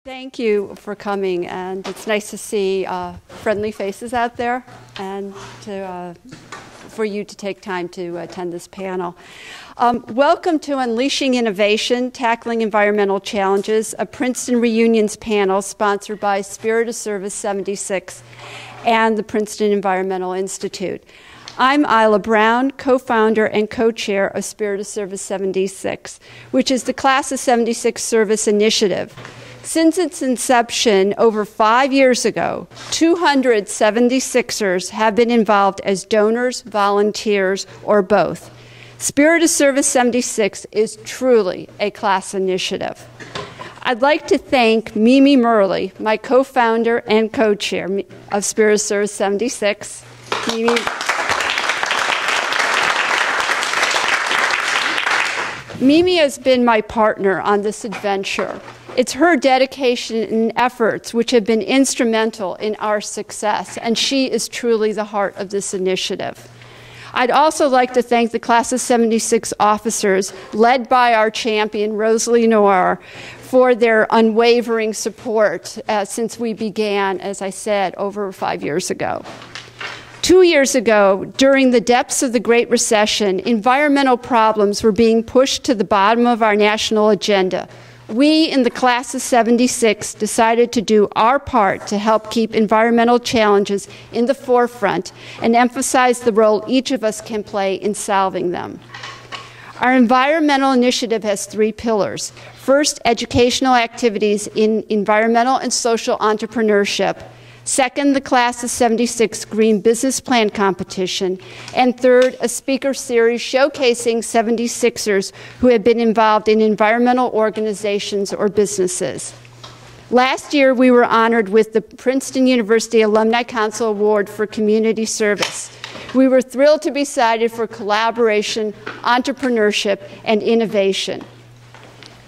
Thank you for coming, and it's nice to see friendly faces out there, and for you to take time to attend this panel. Welcome to Unleashing Innovation, Tackling Environmental Challenges, a Princeton Reunions panel sponsored by Spirit of Service 76 and the Princeton Environmental Institute. I'm Isla Brown, co-founder and co-chair of Spirit of Service 76, which is the Class of 76 Service Initiative. Since its inception over 5 years ago, 276ers have been involved as donors, volunteers, or both. Spirit of Service 76 is truly a class initiative. I'd like to thank Mimi Murley, my co-founder and co-chair of Spirit of Service 76. Mimi has been my partner on this adventure. It's her dedication and efforts which have been instrumental in our success, and she is truly the heart of this initiative. I'd also like to thank the Class of 76 officers, led by our champion, Rosalie Noir, for their unwavering support since we began, as I said, over 5 years ago. 2 years ago, during the depths of the Great Recession, environmental problems were being pushed to the bottom of our national agenda. We in the Class of 76 decided to do our part to help keep environmental challenges in the forefront and emphasize the role each of us can play in solving them. Our environmental initiative has 3 pillars. First, educational activities in environmental and social entrepreneurship. Second, the Class of 76 Green Business Plan Competition. And third, a speaker series showcasing 76ers who have been involved in environmental organizations or businesses. Last year, we were honored with the Princeton University Alumni Council Award for Community Service. We were thrilled to be cited for collaboration, entrepreneurship, and innovation.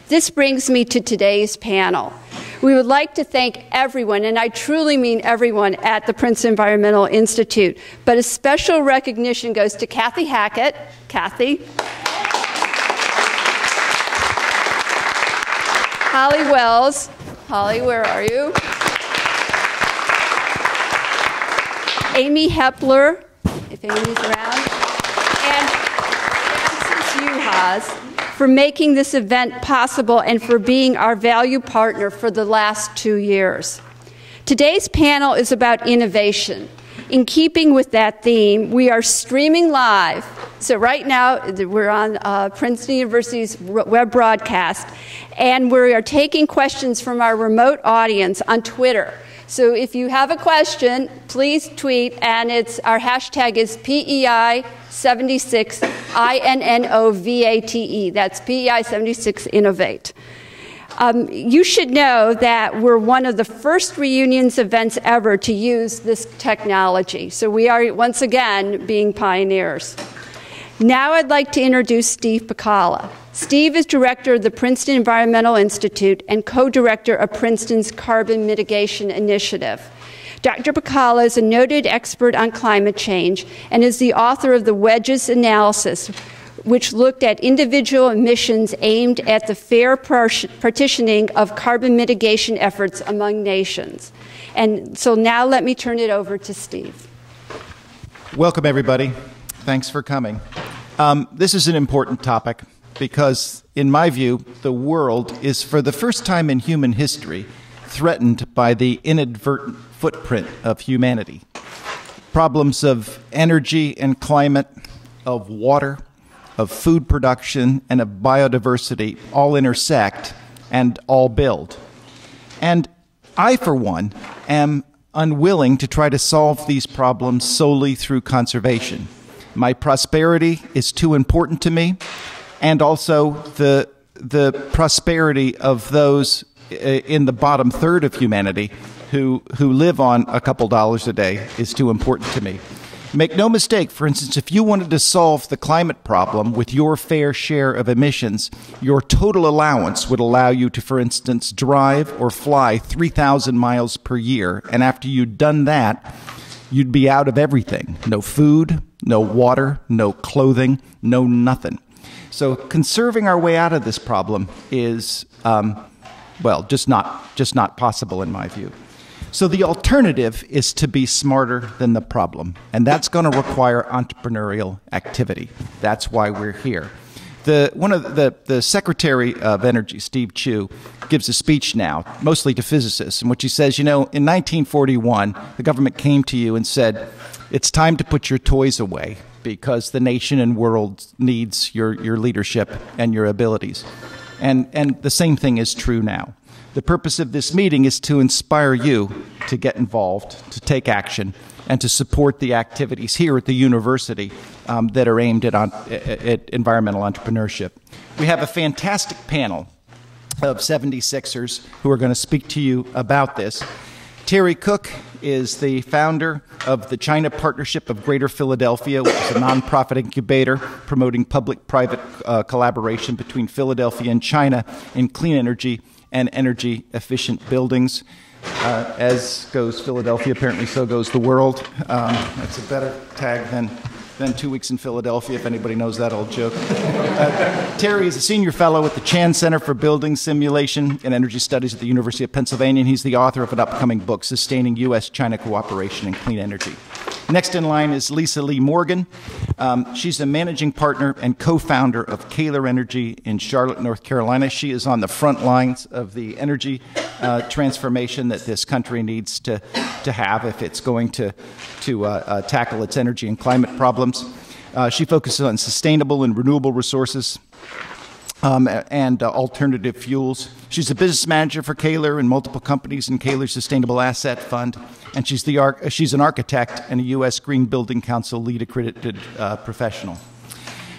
This brings me to today's panel. We would like to thank everyone, and I truly mean everyone, at the Princeton Environmental Institute. But a special recognition goes to Kathy Hackett. Kathy. Holly Wells. Holly, where are you? Amy Hepler, if Amy's around. And Francis Uhas, for making this event possible and for being our value partner for the last 2 years. Today's panel is about innovation. In keeping with that theme, we are streaming live. So right now, we're on Princeton University's web broadcast, and we are taking questions from our remote audience on Twitter. So if you have a question, please tweet, and our hashtag is PEI76INNOVATE. That's PEI76 Innovate. You should know that we're one of the first reunions events ever to use this technology. So we are, once again, being pioneers. Now I'd like to introduce Steve Pacala. Steve is director of the Princeton Environmental Institute and co-director of Princeton's Carbon Mitigation Initiative. Dr. Pacala is a noted expert on climate change and is the author of the Wedges Analysis, which looked at individual emissions aimed at the fair partitioning of carbon mitigation efforts among nations. And so now let me turn it over to Steve. Welcome, everybody. Thanks for coming. This is an important topic because, in my view, the world is, for the first time in human history, threatened by the inadvertent footprint of humanity. Problems of energy and climate, of water, of food production, and of biodiversity all intersect and all build. And I, for one, am unwilling to try to solve these problems solely through conservation. My prosperity is too important to me, and also the prosperity of those in the bottom third of humanity who live on a couple dollars a day is too important to me. Make no mistake, for instance, if you wanted to solve the climate problem with your fair share of emissions, your total allowance would allow you to, for instance, drive or fly 3,000 miles per year, and after you'd done that, you'd be out of everything. No food, no water, no clothing, no nothing. So conserving our way out of this problem is well, just not possible in my view. So the alternative is to be smarter than the problem, and that's going to require entrepreneurial activity. That's why we're here. The Secretary of Energy, Steve Chu, gives a speech now, mostly to physicists, in which he says, in 1941, the government came to you and said, it's time to put your toys away because the nation and world needs your leadership and your abilities. And the same thing is true now. The purpose of this meeting is to inspire you to get involved, to take action, and to support the activities here at the university that are aimed at environmental entrepreneurship. We have a fantastic panel of 76ers who are going to speak to you about this. Terry Cooke is the founder of the China Partnership of Greater Philadelphia, which is a nonprofit incubator promoting public-private collaboration between Philadelphia and China in clean energy and energy-efficient buildings. As goes Philadelphia, apparently so goes the world. That's a better tag than 2 weeks in Philadelphia, if anybody knows that old joke. Terry is a senior fellow at the Chan Center for Building Simulation and Energy Studies at the University of Pennsylvania, and he's the author of an upcoming book, Sustaining U.S.-China Cooperation in Clean Energy. Next in line is Lisa Lee Morgan. She's a managing partner and co-founder of Calor Energy in Charlotte, North Carolina. She is on the front lines of the energy transformation that this country needs to have if it's going to tackle its energy and climate problems. She focuses on sustainable and renewable resources and alternative fuels. She's a business manager for Calor and multiple companies in Calor's Sustainable Asset Fund, and she's an architect and a U.S. Green Building Council LEED accredited professional.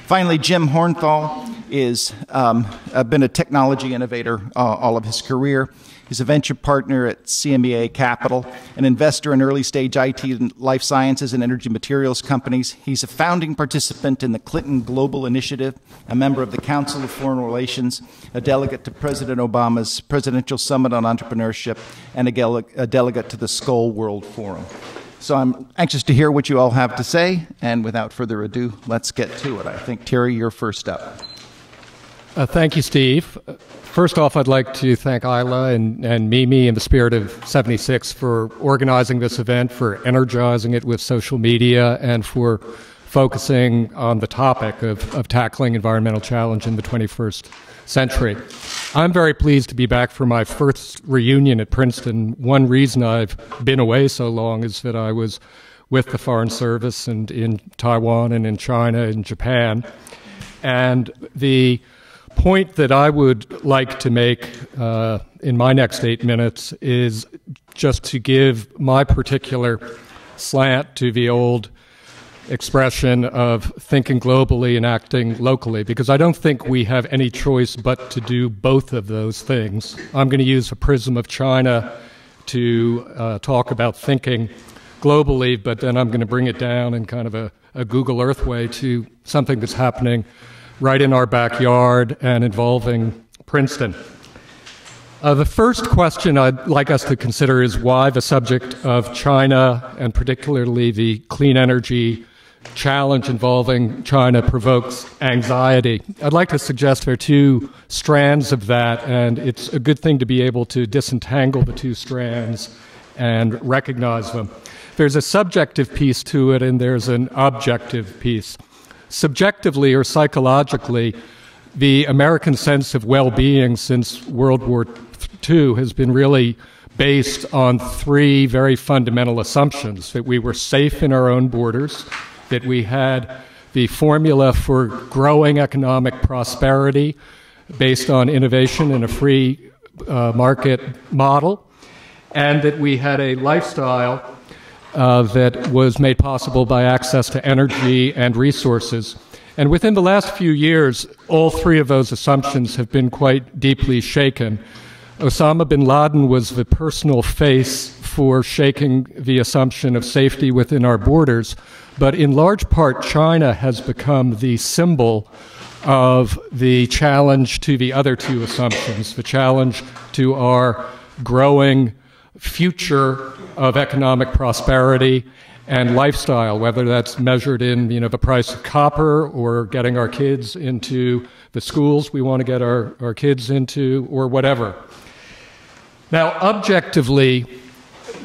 Finally, Jim Hornthal is been a technology innovator all of his career. He's a venture partner at CMEA Capital, an investor in early-stage IT and life sciences and energy materials companies. He's a founding participant in the Clinton Global Initiative, a member of the Council of Foreign Relations, a delegate to President Obama's Presidential Summit on Entrepreneurship, and a delegate to the Skoll World Forum. So I'm anxious to hear what you all have to say, and without further ado, let's get to it. I think, Terry, you're first up. Thank you, Steve. First off, I'd like to thank Isla and Mimi and the Spirit of 76 for organizing this event, for energizing it with social media, and for focusing on the topic of tackling environmental challenge in the 21st century. I'm very pleased to be back for my first reunion at Princeton. One reason I've been away so long is that I was with the Foreign Service and in Taiwan and in China and Japan. And the point that I would like to make in my next 8 minutes is just to give my particular slant to the old expression of thinking globally and acting locally, because I don't think we have any choice but to do both of those things. I'm going to use a prism of China to talk about thinking globally, but then I'm going to bring it down in kind of a Google Earth way to something that's happening right in our backyard and involving Princeton. The first question I'd like us to consider is why the subject of China, and particularly the clean energy challenge involving China, provokes anxiety. I'd like to suggest there are two strands of that, and it's a good thing to be able to disentangle the two strands and recognize them. There's a subjective piece to it, and there's an objective piece. Subjectively or psychologically, the American sense of well-being since World War II has been really based on three very fundamental assumptions: that we were safe in our own borders, that we had the formula for growing economic prosperity based on innovation in a free market model, and that we had a lifestyle that was made possible by access to energy and resources. And within the last few years, all three of those assumptions have been quite deeply shaken. Osama bin Laden was the personal face for shaking the assumption of safety within our borders, but in large part, China has become the symbol of the challenge to the other two assumptions, the challenge to our growing future of economic prosperity and lifestyle, whether that's measured in the price of copper or getting our kids into the schools we want to get our kids into or whatever. Now, objectively,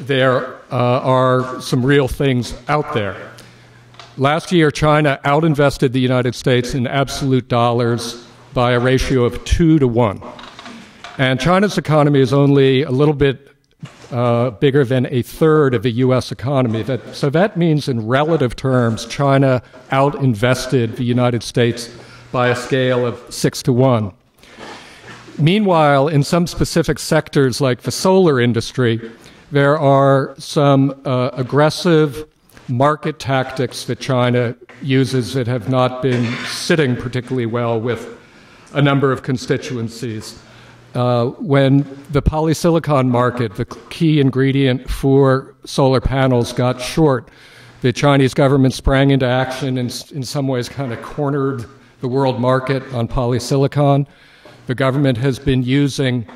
there are some real things out there. Last year, China outinvested the United States in absolute dollars by a ratio of 2 to 1. And China's economy is only a little bit bigger than a third of the U.S. economy. So that means in relative terms, China outinvested the United States by a scale of 6 to 1. Meanwhile, in some specific sectors like the solar industry, there are some aggressive market tactics that China uses that have not been sitting particularly well with a number of constituencies. When the polysilicon market, the key ingredient for solar panels, got short, the Chinese government sprang into action and in some ways kind of cornered the world market on polysilicon. The government has been using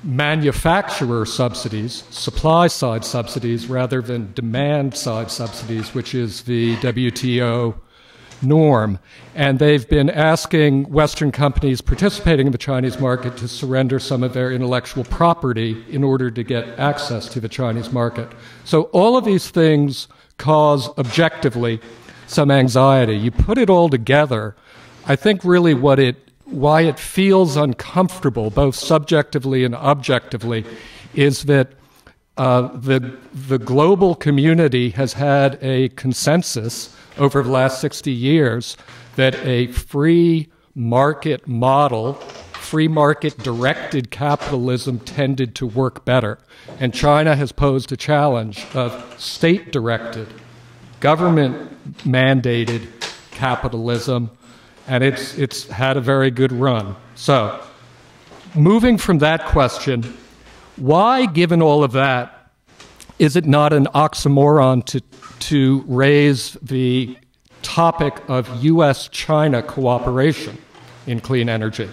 manufacturer subsidies, supply-side subsidies, rather than demand-side subsidies, which is the WTO norm. And they've been asking Western companies participating in the Chinese market to surrender some of their intellectual property in order to get access to the Chinese market. So all of these things cause, objectively, some anxiety. You put it all together, I think really why it feels uncomfortable, both subjectively and objectively, is that the global community has had a consensus over the last 60 years that a free market model, free market directed capitalism tended to work better. And China has posed a challenge of state directed, government mandated capitalism, and it's had a very good run. So, moving from that question, why, given all of that, is it not an oxymoron to raise the topic of U.S.-China cooperation in clean energy?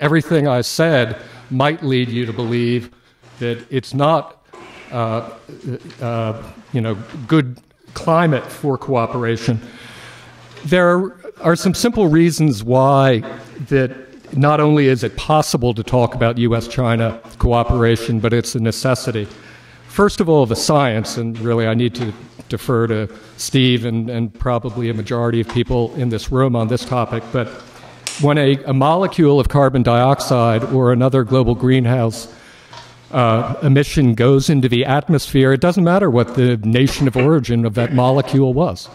Everything I said might lead you to believe that it's not, good climate for cooperation. There are some simple reasons why that not only is it possible to talk about U.S.-China cooperation, but it's a necessity. First of all, the science, and really I need to defer to Steve and probably a majority of people in this room on this topic, but when a molecule of carbon dioxide or another global greenhouse emission goes into the atmosphere, it doesn't matter what the nation of origin of that molecule was.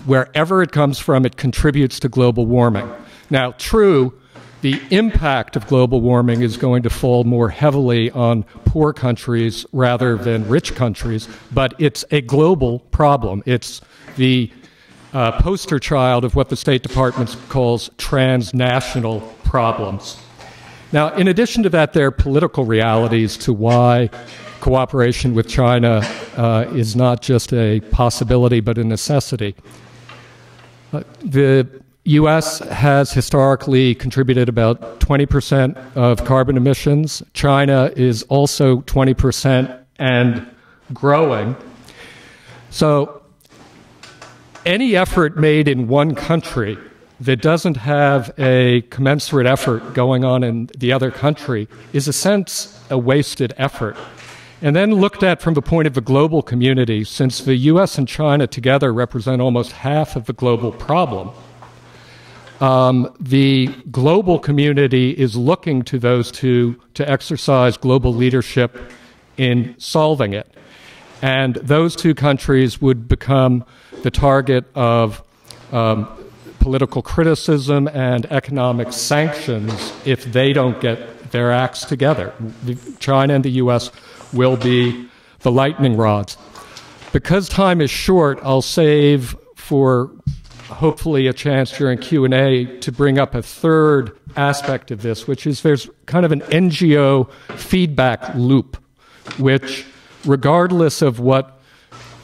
Wherever it comes from, it contributes to global warming. Now, true, the impact of global warming is going to fall more heavily on poor countries rather than rich countries, but it's a global problem. It's the poster child of what the State Department calls transnational problems. Now, in addition to that, there are political realities to why cooperation with China is not just a possibility but a necessity. The U.S. has historically contributed about 20% of carbon emissions. China is also 20% and growing. So any effort made in one country that doesn't have a commensurate effort going on in the other country is, in a sense, a wasted effort. And then looked at from the point of the global community, since the U.S. and China together represent almost half of the global problem, the global community is looking to those two to exercise global leadership in solving it. And those two countries would become the target of political criticism and economic sanctions if they don't get their acts together. China and the U.S. will be the lightning rods. Because time is short, I'll save for hopefully a chance during Q&A to bring up a third aspect of this, which is there's kind of an NGO feedback loop, which regardless of what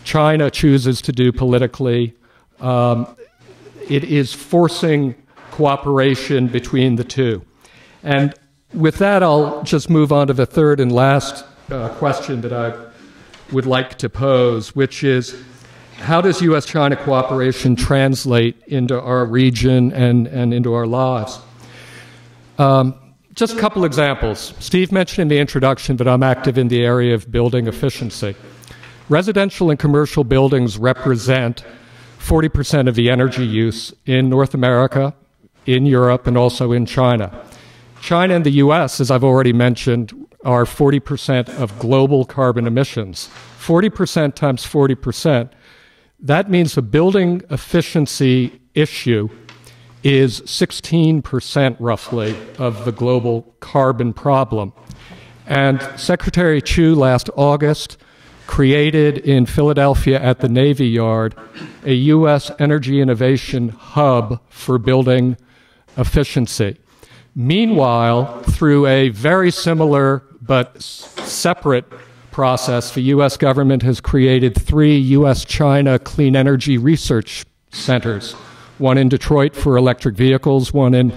China chooses to do politically, it is forcing cooperation between the two. And with that, I'll just move on to the third and last question that I would like to pose, which is, how does U.S.-China cooperation translate into our region and into our lives? Just a couple examples. Steve mentioned in the introduction that I'm active in the area of building efficiency. Residential and commercial buildings represent 40% of the energy use in North America, in Europe, and also in China. China and the US, as I've already mentioned, are 40% of global carbon emissions. 40% times 40%, that means the building efficiency issue is 16% roughly of the global carbon problem. And Secretary Chu last August created in Philadelphia at the Navy Yard a U.S. energy innovation hub for building efficiency. Meanwhile, through a very similar but separate process, the U.S. government has created 3 U.S.-China clean energy research centers, one in Detroit for electric vehicles, one in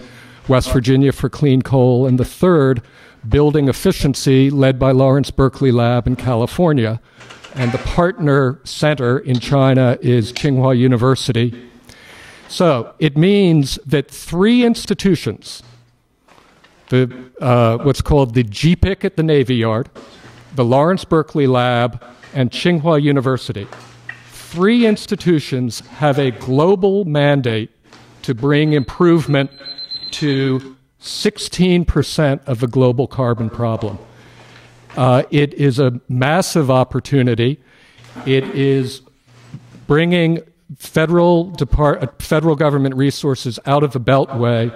West Virginia for clean coal, and the third, building efficiency, led by Lawrence Berkeley Lab in California. And the partner center in China is Tsinghua University. So it means that 3 institutions, what's called the GPIC at the Navy Yard, the Lawrence Berkeley Lab, and Tsinghua University, 3 institutions have a global mandate to bring improvement to 16% of the global carbon problem. It is a massive opportunity. It is bringing federal government resources out of the Beltway,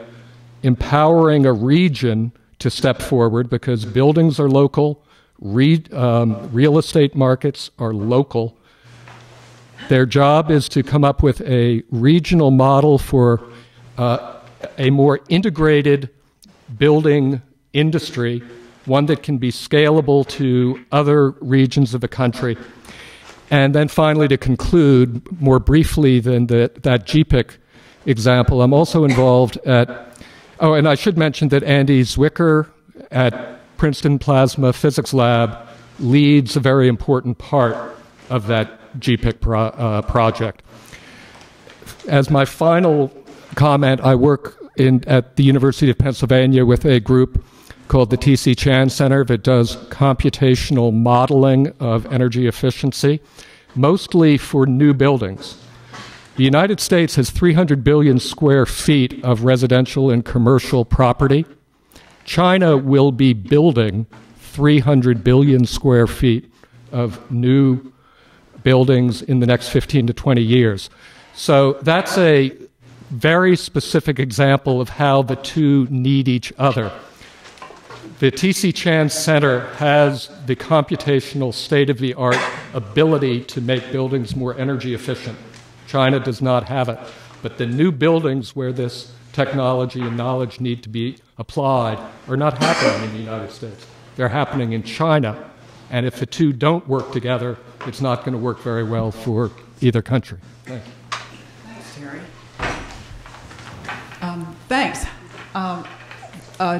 empowering a region to step forward because buildings are local, real estate markets are local. Their job is to come up with a regional model for a more integrated building industry, one that can be scalable to other regions of the country. And then finally, to conclude more briefly than that GPIC example, I'm also involved at, oh, and I should mention that Andy Zwicker at Princeton Plasma Physics Lab leads a very important part of that GPIC project. As my final comment, I work at the University of Pennsylvania with a group called the T.C. Chan Center that does computational modeling of energy efficiency, mostly for new buildings. The United States has 300 billion square feet of residential and commercial property. China will be building 300 billion square feet of new buildings in the next 15 to 20 years. So that's a very specific example of how the two need each other. The T.C. Chan Center has the computational state-of-the-art ability to make buildings more energy efficient. China does not have it. But the new buildings where this technology and knowledge need to be applied are not happening in the United States. They're happening in China. And if the two don't work together, it's not going to work very well for either country. Thank you. Thanks, Terry. Thanks.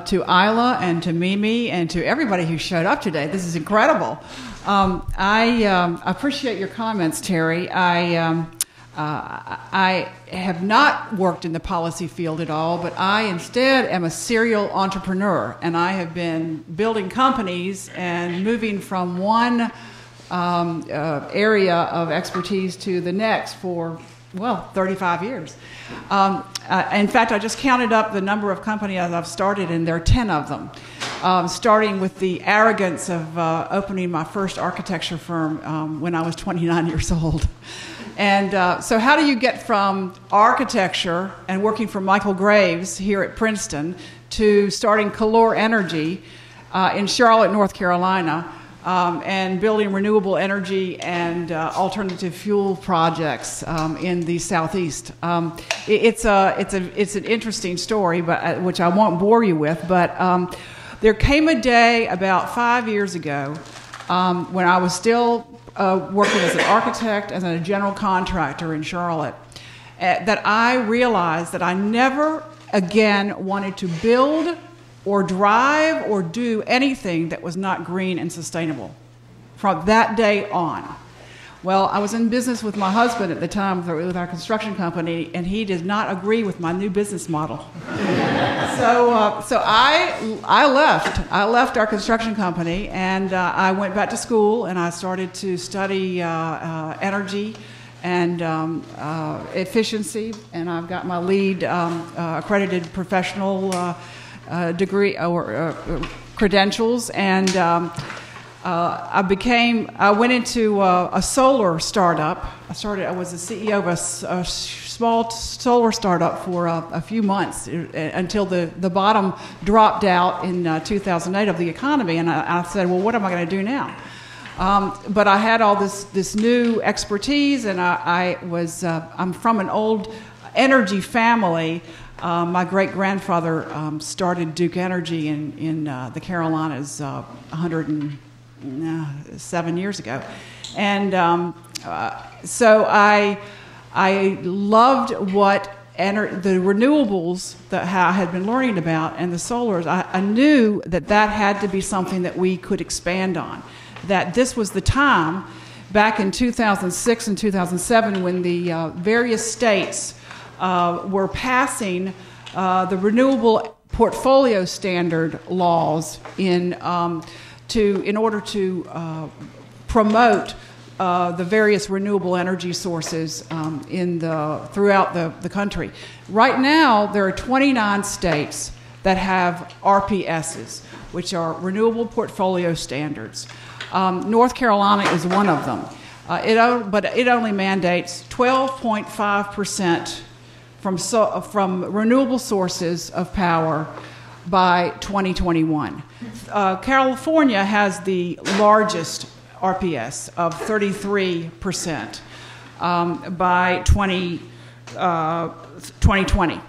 To Isla and to Mimi and to everybody who showed up today. This is incredible. I appreciate your comments, Terry. I have not worked in the policy field at all, but I instead am a serial entrepreneur, and I have been building companies and moving from one area of expertise to the next for, well, 35 years. In fact, I just counted up the number of companies I've started, and there are 10 of them, starting with the arrogance of opening my first architecture firm when I was 29 years old. And so how do you get from architecture and working for Michael Graves here at Princeton to starting Calor Energy in Charlotte, North Carolina, and building renewable energy and alternative fuel projects in the Southeast? It's an interesting story, but which I won't bore you with. But there came a day about 5 years ago when I was still working as an architect and a general contractor in Charlotte, that I realized that I never again wanted to build or drive or do anything that was not green and sustainable from that day on. Well, I was in business with my husband at the time with our construction company, and he did not agree with my new business model. So I left. I left our construction company, and I went back to school, and I started to study energy and efficiency, and I've got my LEED accredited professional degree or credentials, and I went into a solar startup. I was the CEO of a small solar startup for a few months until the bottom dropped out in 2008 of the economy, and I said, well, what am I going to do now? But I had all this new expertise, and I'm from an old energy family. My great-grandfather started Duke Energy in the Carolinas 107 years ago. And so I loved what the renewables that I had been learning about and the solars. I knew that had to be something that we could expand on, that this was the time back in 2006 and 2007 when the various states were passing the renewable portfolio standard laws in order to promote the various renewable energy sources throughout the country. Right now, there are 29 states that have RPSs, which are renewable portfolio standards. North Carolina is one of them. But it only mandates 12.5% from renewable sources of power by 2021. California has the largest RPS of 33% by 2020.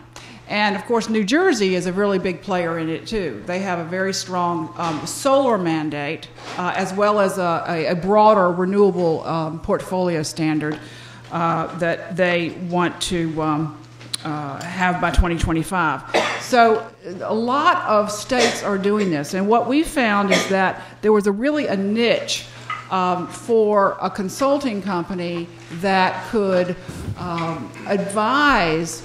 And of course, New Jersey is a really big player in it too. They have a very strong solar mandate, as well as a broader renewable portfolio standard that they want to have by 2025. So a lot of states are doing this, and what we found is that there was really a niche for a consulting company that could advise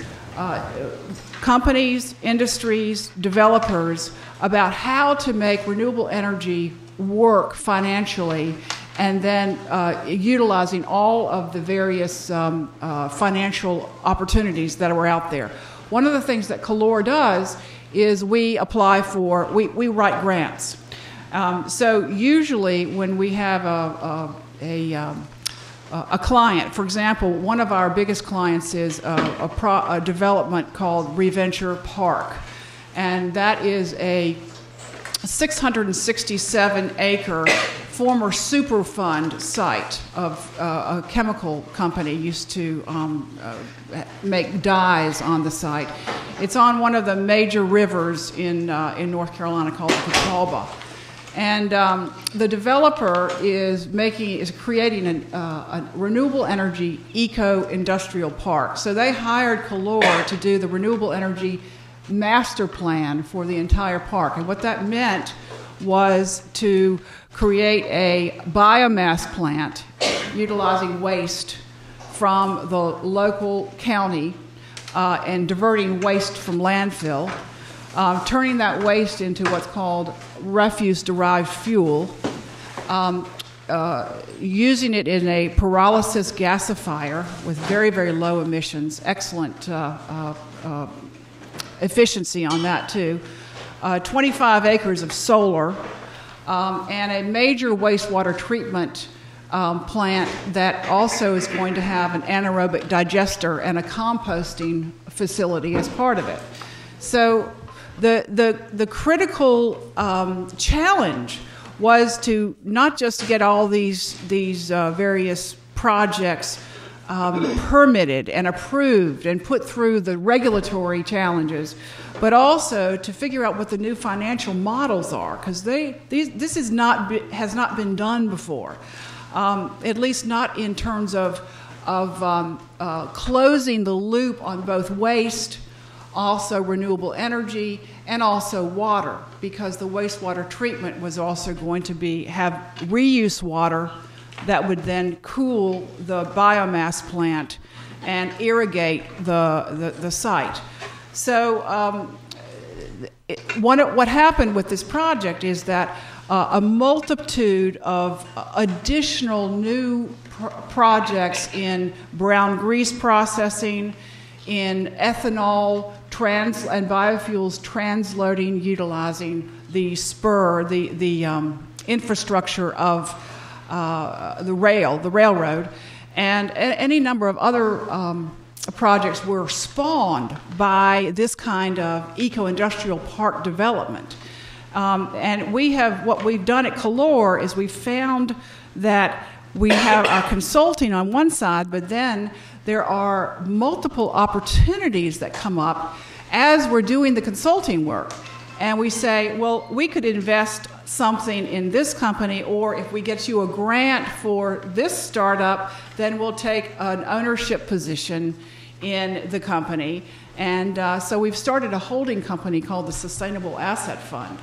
companies, industries, developers about how to make renewable energy work financially, and then utilizing all of the various financial opportunities that are out there. One of the things that Calor does is we write grants. So usually when we have a client, for example, one of our biggest clients is a development called Reventure Park, and that is a 667-acre former Superfund site of a chemical company used to make dyes on the site. It's on one of the major rivers in North Carolina called the Catawba. And the developer is creating a renewable energy eco-industrial park. So they hired Calor to do the renewable energy master plan for the entire park. And what that meant was to create a biomass plant utilizing waste from the local county and diverting waste from landfill, turning that waste into what's called refuse-derived fuel, using it in a pyrolysis gasifier with very, very low emissions, excellent efficiency on that too, 25 acres of solar, and a major wastewater treatment plant that also is going to have an anaerobic digester and a composting facility as part of it. So the critical challenge was to not just get all these various projects permitted and approved and put through the regulatory challenges, but also to figure out what the new financial models are, because this has not been done before, at least not in terms of closing the loop on both waste, also renewable energy, and also water, because the wastewater treatment was also going to have reuse water that would then cool the biomass plant and irrigate the site. So what happened with this project is that a multitude of additional new projects in brown grease processing, in ethanol and biofuels transloading, utilizing the spur, the infrastructure of the railroad, and any number of other projects were spawned by this kind of eco-industrial park development. And what we've done at Calor is we've found that we have our consulting on one side, but then there are multiple opportunities that come up as we're doing the consulting work. And we say, well, we could invest something in this company, or if we get you a grant for this startup, then we'll take an ownership position in the company. And so we've started a holding company called the Sustainable Asset Fund.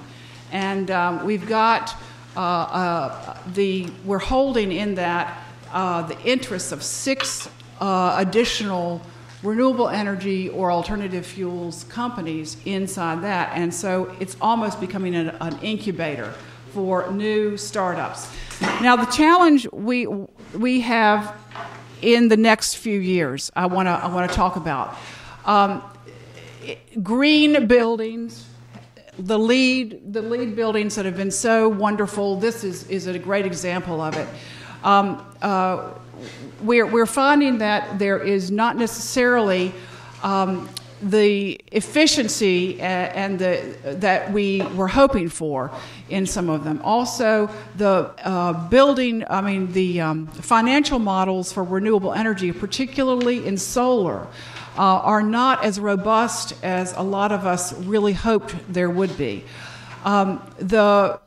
And we've got we're holding in that the interests of 6 additional renewable energy or alternative fuels companies inside that. And so it's almost becoming an incubator for new startups. Now, the challenge we have in the next few years, I want to talk about green buildings. The lead buildings that have been so wonderful. This is a great example of it. We're finding that there is not necessarily the efficiency and that we were hoping for in some of them. Also, the financial models for renewable energy, particularly in solar, are not as robust as a lot of us really hoped there would be. The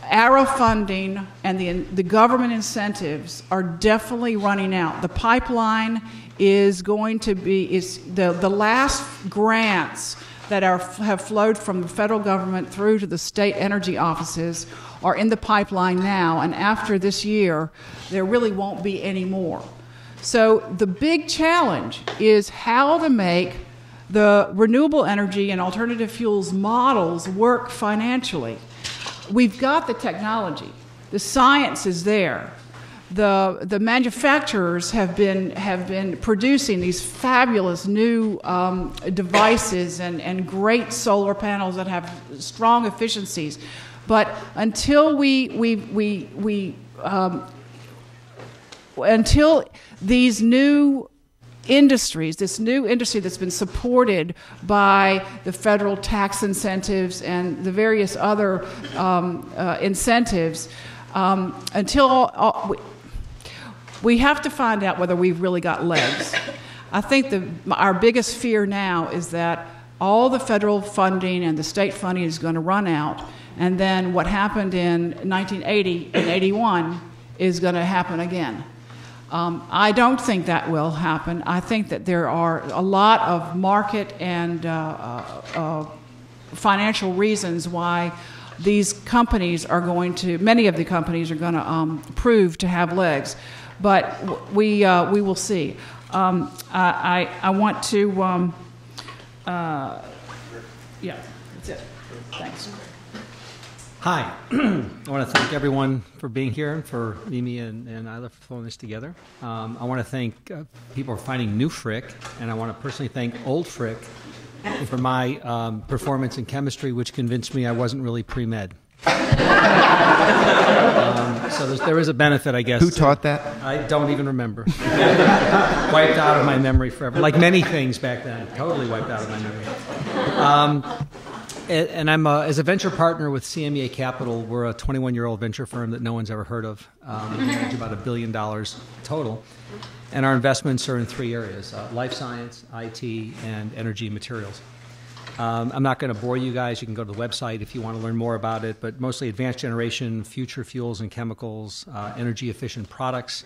ARRA funding and the government incentives are definitely running out. The pipeline is going to be, the last grants that have flowed from the federal government through to the state energy offices are in the pipeline now, and after this year, there really won't be any more. So the big challenge is how to make the renewable energy and alternative fuels models work financially. We've got the technology. The science is there. The manufacturers have been producing these fabulous new devices and great solar panels that have strong efficiencies. But until until these new industries, this new industry that's been supported by the federal tax incentives and the various other incentives, until we have to find out whether we've really got legs. I think our biggest fear now is that all the federal funding and the state funding is going to run out, and then what happened in 1980 and 81 is going to happen again. I don't think that will happen. I think that there are a lot of market and financial reasons why these companies are many of the companies are going to prove to have legs. But we will see. I want to, yeah, that's it. Thanks. Hi. I want to thank everyone for being here and for Mimi and Isla for throwing this together. I want to thank people for finding new Frick, and I want to personally thank old Frick for my performance in chemistry, which convinced me I wasn't really pre-med. So there is a benefit, I guess. Who taught that? I don't even remember. Wiped out of my memory forever. Like many things back then. Totally wiped out of my memory. And I'm as a venture partner with CMEA Capital. We're a 21-year-old venture firm that no one's ever heard of. We manage about $1 billion total. And our investments are in 3 areas, life science, IT, and energy and materials. I'm not going to bore you guys. You can go to the website if you want to learn more about it, but mostly advanced generation, future fuels and chemicals, energy-efficient products,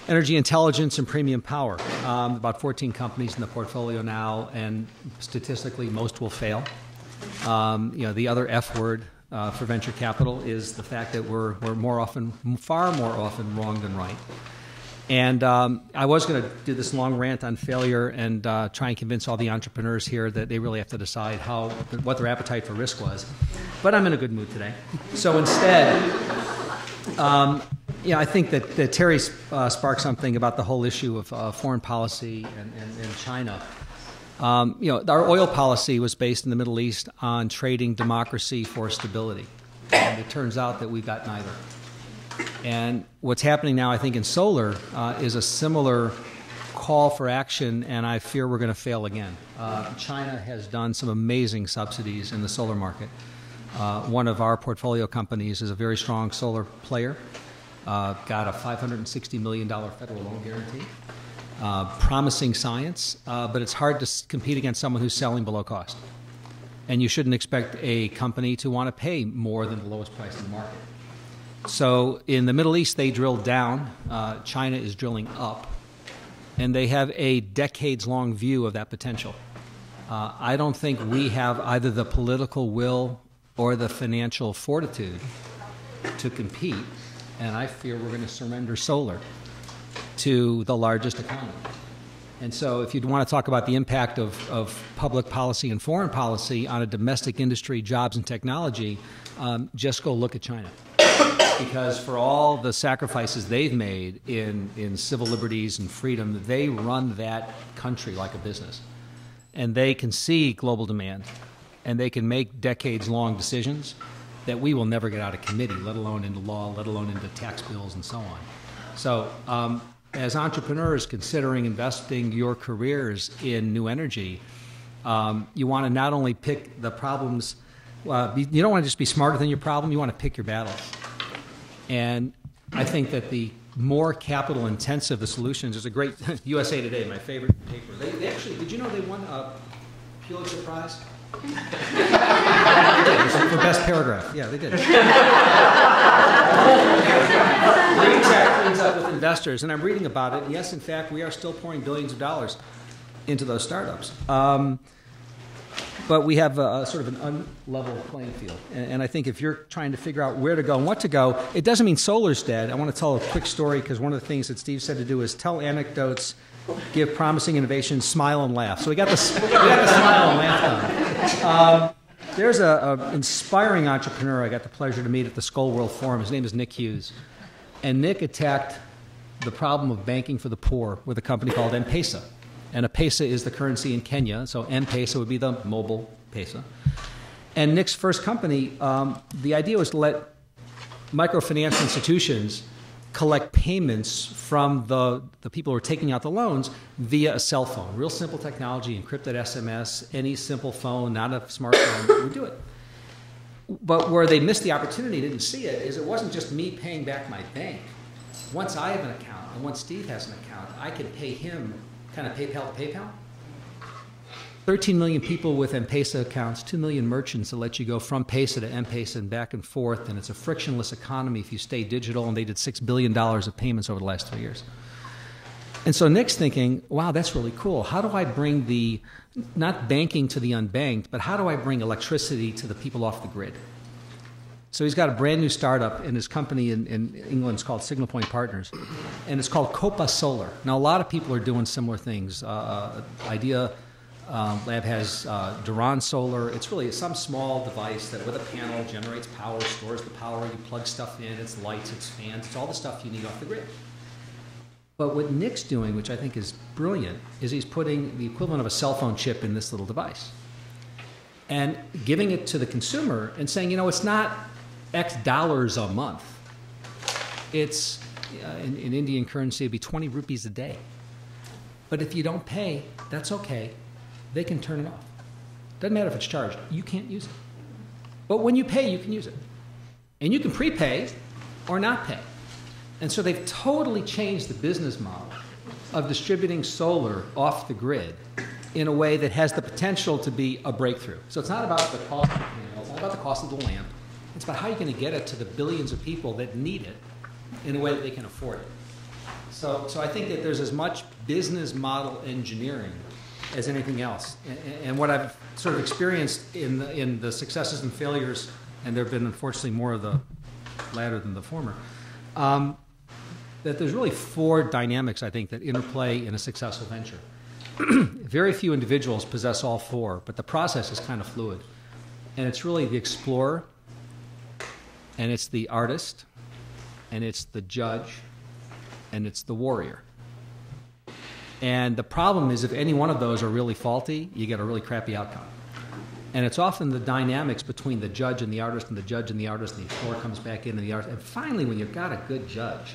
energy intelligence, and premium power. About 14 companies in the portfolio now, and statistically, most will fail. The other F word, for venture capital is the fact that we're far more often wrong than right. And I was going to do this long rant on failure and try and convince all the entrepreneurs here that they really have to decide what their appetite for risk was. But I'm in a good mood today. So instead, I think that Terry sparked something about the whole issue of foreign policy and China. Our oil policy was based in the Middle East on trading democracy for stability. And it turns out that we've got neither. And what's happening now, I think, in solar is a similar call for action, and I fear we're going to fail again. China has done some amazing subsidies in the solar market. One of our portfolio companies is a very strong solar player, got a $560 million federal loan guarantee. Promising science, but it's hard to compete against someone who's selling below cost. And you shouldn't expect a company to want to pay more than the lowest price in the market. So in the Middle East, they drilled down. China is drilling up. And they have a decades-long view of that potential. I don't think we have either the political will or the financial fortitude to compete. And I fear we're going to surrender solar to the largest economy. And so if you'd want to talk about the impact of public policy and foreign policy on a domestic industry, jobs, and technology, just go look at China. Because for all the sacrifices they've made in civil liberties and freedom, they run that country like a business. And they can see global demand, and they can make decades-long decisions that we will never get out of committee, let alone into law, let alone into tax bills and so on. So as entrepreneurs considering investing your careers in new energy, you want to not only pick the problems, you don't want to just be smarter than your problem, you want to pick your battles. And I think that the more capital intensive the solutions, there's a great USA Today, my favorite paper. They actually, did you know they won a Pulitzer Prize? They did, for best paragraph. Yeah, they did. Green tech cleans up with investors, and I'm reading about it. And yes, in fact, we are still pouring billions of dollars into those startups. But we have a sort of an unlevel playing field. And I think if you're trying to figure out where to go and what to go, it doesn't mean solar's dead. I want to tell a quick story because one of the things that Steve said to do is tell anecdotes, give promising innovations, smile and laugh. So we got the smile and laugh done. There's an inspiring entrepreneur I got the pleasure to meet at the Skoll World Forum. His name is Nick Hughes. And Nick attacked the problem of banking for the poor with a company called M-Pesa. And a pesa is the currency in Kenya, so M-Pesa would be the mobile pesa. And Nick's first company, the idea was to let microfinance institutions collect payments from the people who are taking out the loans via a cell phone. Real simple technology, encrypted SMS, any simple phone, not a smartphone, would do it. But where they missed the opportunity, didn't see it, is it wasn't just me paying back my bank. Once I have an account, and once Steve has an account, I can pay him kind of PayPal to PayPal. 13 million people with M-Pesa accounts, 2 million merchants that let you go from Pesa to M-Pesa and back and forth, and it's a frictionless economy if you stay digital, and they did $6 billion of payments over the last 3 years. And so Nick's thinking, wow, that's really cool. How do I bring not banking to the unbanked, but how do I bring electricity to the people off the grid? So he's got a brand new startup, and his company in England is called Signal Point Partners, and it's called Copa Solar. Now, a lot of people are doing similar things. Idea Lab has Duran Solar. It's really some small device that with a panel generates power, stores the power, you plug stuff in, it's lights, it's fans, it's all the stuff you need off the grid. But what Nick's doing, which I think is brilliant, is he's putting the equivalent of a cell phone chip in this little device and giving it to the consumer and saying, you know, it's not X dollars a month. It's, in Indian currency, it'd be 20 rupees a day. But if you don't pay, that's okay. They can turn it off. Doesn't matter if it's charged. You can't use it. But when you pay, you can use it. And you can prepay or not pay. And so they've totally changed the business model of distributing solar off the grid in a way that has the potential to be a breakthrough. So it's not about the cost of the panel, it's not about the cost of the lamp. It's about how you're going to get it to the billions of people that need it in a way that they can afford it. So I think that there's as much business model engineering as anything else. And what I've sort of experienced in the successes and failures and there have been unfortunately more of the latter than the former, that there's really 4 dynamics, I think, that interplay in a successful venture. Very few individuals possess all 4, but the process is kind of fluid. And it's really the explorer, and it's the artist, and it's the judge, and it's the warrior. And the problem is if any one of those are really faulty, you get a really crappy outcome. And it's often the dynamics between the judge and the artist and the judge and the artist, and the explorer comes back in and the artist. And finally, when you've got a good judge,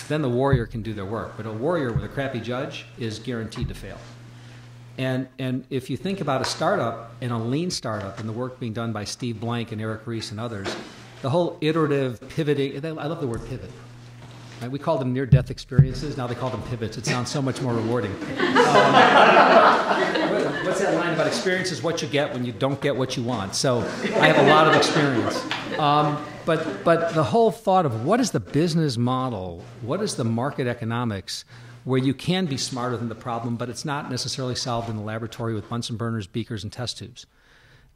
then the warrior can do their work. But a warrior with a crappy judge is guaranteed to fail. And if you think about a startup and a lean startup and the work being done by Steve Blank and Eric Ries and others, the whole iterative pivoting, I love the word pivot. Right? We call them near-death experiences. Now they call them pivots. It sounds so much more rewarding. What's that line about experience is what you get when you don't get what you want? So I have a lot of experience. But the whole thought of what is the business model, what is the market economics, where you can be smarter than the problem, but it's not necessarily solved in the laboratory with Bunsen burners, beakers, and test tubes.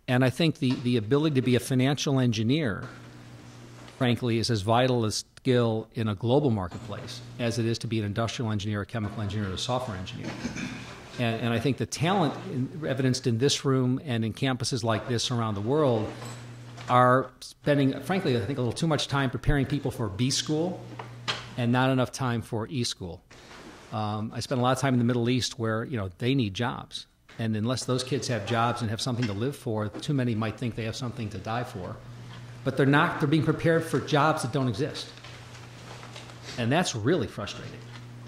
And I think the ability to be a financial engineer, frankly, is as vital a skill in a global marketplace as it is to be an industrial engineer, a chemical engineer, or a software engineer. And I think the talent evidenced in this room and in campuses like this around the world are spending, frankly, I think a little too much time preparing people for B school and not enough time for E school. I spent a lot of time in the Middle East where, they need jobs. And unless those kids have jobs and have something to live for, too many might think they have something to die for. But they're not, they're being prepared for jobs that don't exist. And that's really frustrating.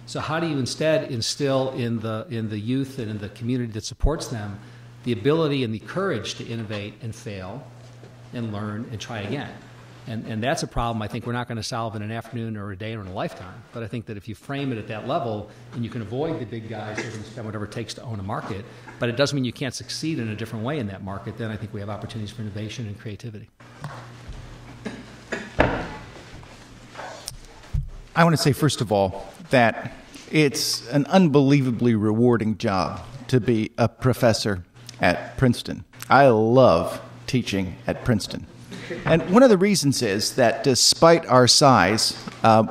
So how do you instead instill in the youth and in the community that supports them the ability and the courage to innovate and fail and learn and try again? And that's a problem I think we're not going to solve in an afternoon or a day or in a lifetime. But I think that if you frame it at that level and you can avoid the big guys who are going to spend whatever it takes to own a market, but it doesn't mean you can't succeed in a different way in that market, then I think we have opportunities for innovation and creativity. I want to say, first of all, that it's an unbelievably rewarding job to be a professor at Princeton. I love teaching at Princeton. And one of the reasons is that despite our size,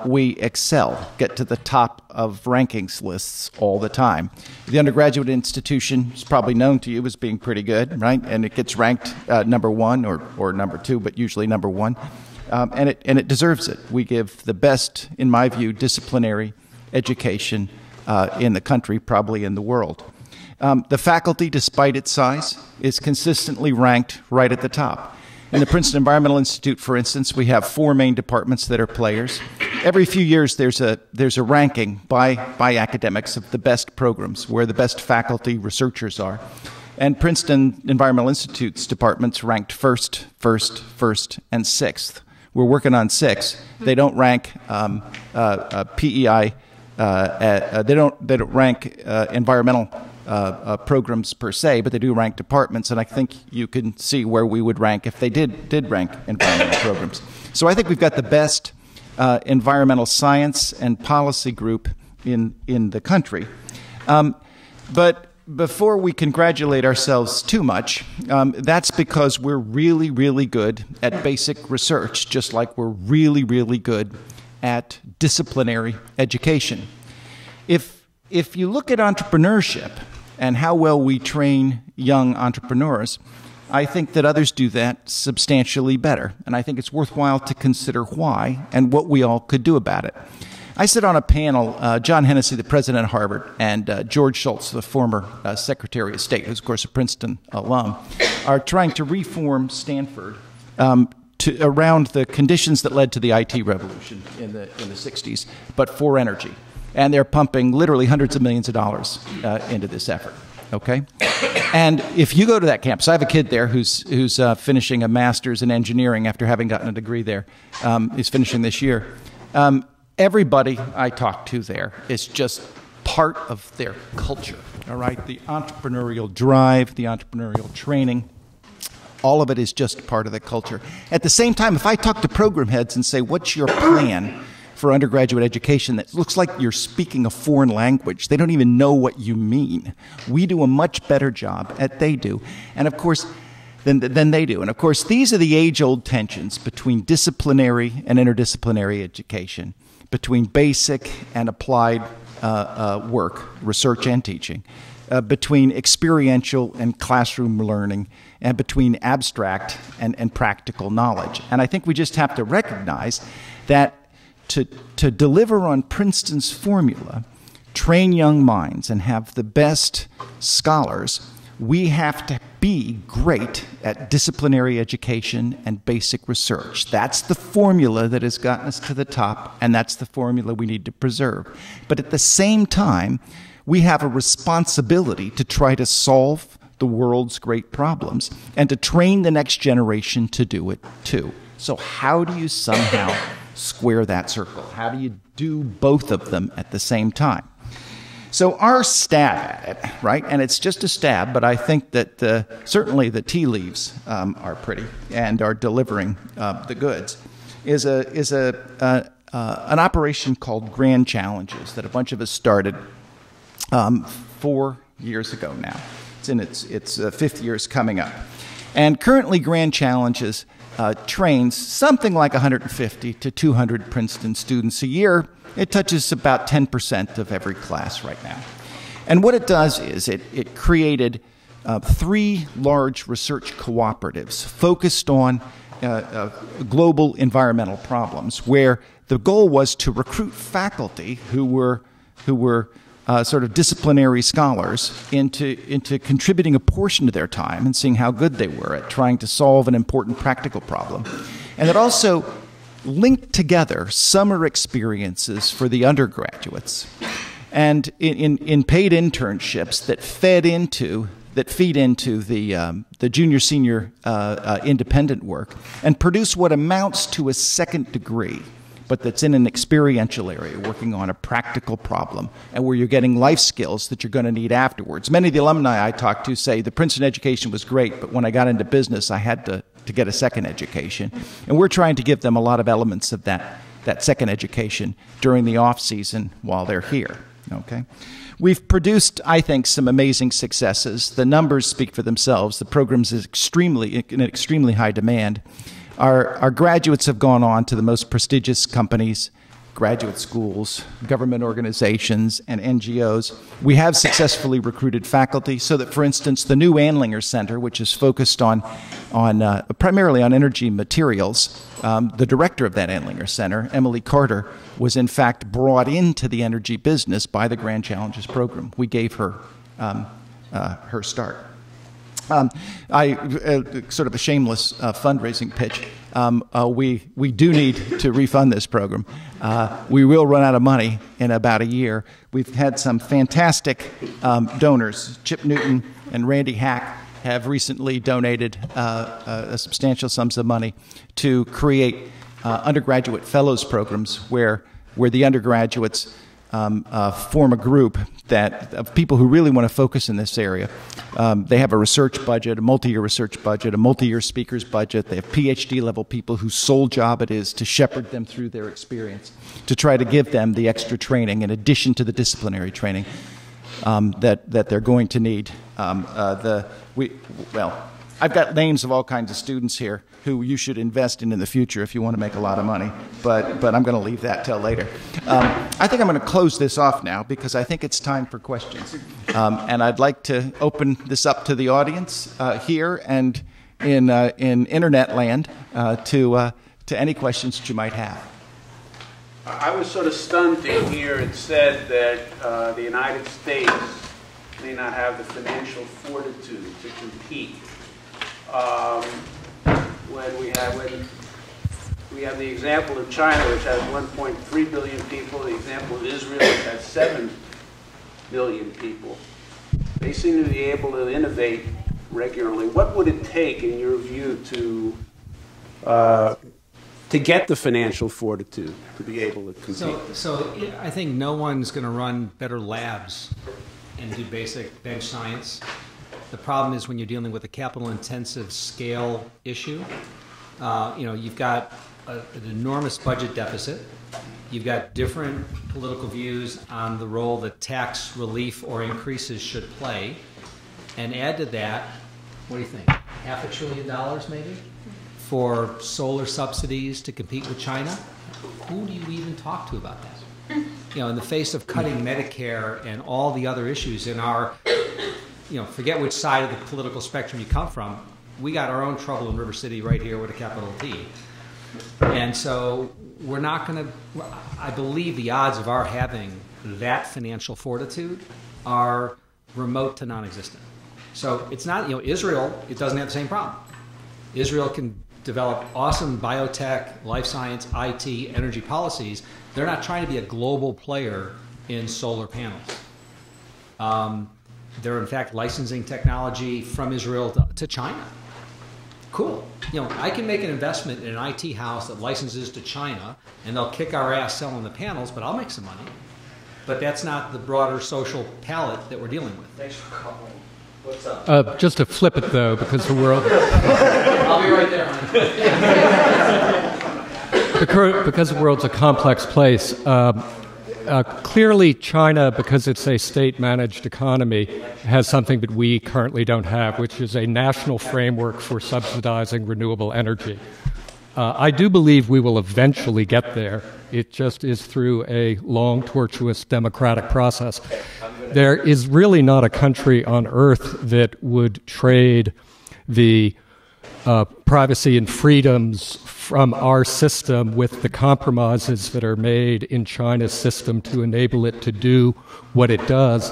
we excel, get to the top of rankings lists all the time. The undergraduate institution is probably known to you as being pretty good, right? And it gets ranked number 1 or number 2, but usually number 1. And it deserves it. We give the best, in my view, disciplinary education in the country, probably in the world. The faculty, despite its size, is consistently ranked right at the top. In the Princeton Environmental Institute, for instance, we have 4 main departments that are players. Every few years, there's a ranking by academics of the best programs, where the best faculty researchers are. And Princeton Environmental Institute's departments ranked first, and 6th. We're working on 6. They don't rank PEI. They don't rank environmental programs per se, but they do rank departments, and I think you can see where we would rank if they did rank environmental programs. So I think we've got the best environmental science and policy group in the country. But before we congratulate ourselves too much, that's because we're really, really good at basic research, just like we're really, really good at disciplinary education. If you look at entrepreneurship and how well we train young entrepreneurs, I think that others do that substantially better. And I think it's worthwhile to consider why and what we all could do about it. I sit on a panel, John Hennessy, the president of Harvard, and George Shultz, the former Secretary of State, who's, of course, a Princeton alum, are trying to reform Stanford around the conditions that led to the IT revolution in the 60s, but for energy. And they're pumping literally hundreds of millions of dollars into this effort, okay? And if you go to that campus, I have a kid there who's finishing a master's in engineering after having gotten a degree there. He's finishing this year. Everybody I talk to there is just part of their culture, all right? The entrepreneurial drive, the entrepreneurial training, all of it is just part of the culture. At the same time, if I talk to program heads and say, what's your plan for undergraduate education that looks like you're speaking a foreign language, they don't even know what you mean. We do a much better job at they do. And of course, than they do. And of course, these are the age-old tensions between disciplinary and interdisciplinary education, between basic and applied work, research and teaching, between experiential and classroom learning, and between abstract and practical knowledge. And I think we just have to recognize that to deliver on Princeton's formula, train young minds and have the best scholars, we have to be great at disciplinary education and basic research. That's the formula that has gotten us to the top, and that's the formula we need to preserve. But at the same time, we have a responsibility to try to solve the world's great problems and to train the next generation to do it too. So how do you somehow square that circle? How do you do both of them at the same time? So our stab at it, right, and it's just a stab, but I think that certainly the tea leaves are pretty and are delivering the goods, is an operation called Grand Challenges that a bunch of us started 4 years ago now. It's in its fifth year is coming up. And currently Grand Challenges trains something like 150 to 200 Princeton students a year. It touches about 10% of every class right now. And what it does is it created 3 large research cooperatives focused on global environmental problems, where the goal was to recruit faculty who were sort of disciplinary scholars into contributing a portion of their time and seeing how good they were at trying to solve an important practical problem. And it also linked together summer experiences for the undergraduates and in paid internships that feed into the junior-senior independent work and produce what amounts to a second degree, but that's in an experiential area, working on a practical problem, and where you're getting life skills that you're going to need afterwards. Many of the alumni I talk to say the Princeton education was great, but when I got into business, I had to get a second education. And we're trying to give them a lot of elements of that second education during the off-season while they're here. Okay? We've produced, I think, some amazing successes. The numbers speak for themselves. The program's is in extremely high demand. Our graduates have gone on to the most prestigious companies, graduate schools, government organizations, and NGOs. We have successfully recruited faculty so that, for instance, the new Andlinger Center, which is focused primarily on energy materials, the director of that Andlinger Center, Emily Carter, was in fact brought into the energy business by the Grand Challenges program. We gave her her start. Sort of a shameless fundraising pitch. We do need to refund this program. We will run out of money in about a year. We've had some fantastic donors. Chip Newton and Randy Hack have recently donated substantial sums of money to create undergraduate fellows programs where the undergraduates form a group of people who really want to focus in this area. They have a research budget, a multi-year research budget, a multi-year speakers budget. They have PhD-level people whose sole job it is to shepherd them through their experience, to try to give them the extra training in addition to the disciplinary training that they're going to need. I've got names of all kinds of students here who you should invest in the future if you want to make a lot of money, but I'm going to leave that till later. I think I'm going to close this off now because I think it's time for questions. And I'd like to open this up to the audience here and in internet land to any questions that you might have. I was sort of stunned to hear it said that the United States may not have the financial fortitude to compete. When we have the example of China, which has 1.3 billion people, the example of Israel, which has 7 billion people. They seem to be able to innovate regularly. What would it take, in your view, to get the financial fortitude to be able to compete? So I think no one's going to run better labs and do basic bench science. The problem is when you're dealing with a capital-intensive scale issue, you've got an enormous budget deficit. You've got different political views on the role that tax relief or increases should play. And add to that, what do you think? $500 billion maybe for solar subsidies to compete with China. Who do you even talk to about that? In the face of cutting Medicare and all the other issues in our, forget which side of the political spectrum you come from, we got our own trouble in River City right here with a capital T. And so we're not going to, I believe the odds of our having that financial fortitude are remote to non-existent. So it's not, Israel, it doesn't have the same problem. Israel can develop awesome biotech, life science, IT, energy policies. They're not trying to be a global player in solar panels. They're in fact licensing technology from Israel to China. Cool. I can make an investment in an IT house that licenses to China, and they'll kick our ass selling the panels, but I'll make some money. But that's not the broader social palette that we're dealing with. Thanks for calling. What's up? Just to flip it, though, because the world... I'll be right there, honey. Because the world's a complex place, clearly China, because it's a state-managed economy, has something that we currently don't have, which is a national framework for subsidizing renewable energy. I do believe we will eventually get there. It just is through a long, tortuous democratic process. There is really not a country on earth that would trade the privacy and freedoms from our system with the compromises that are made in China's system to enable it to do what it does.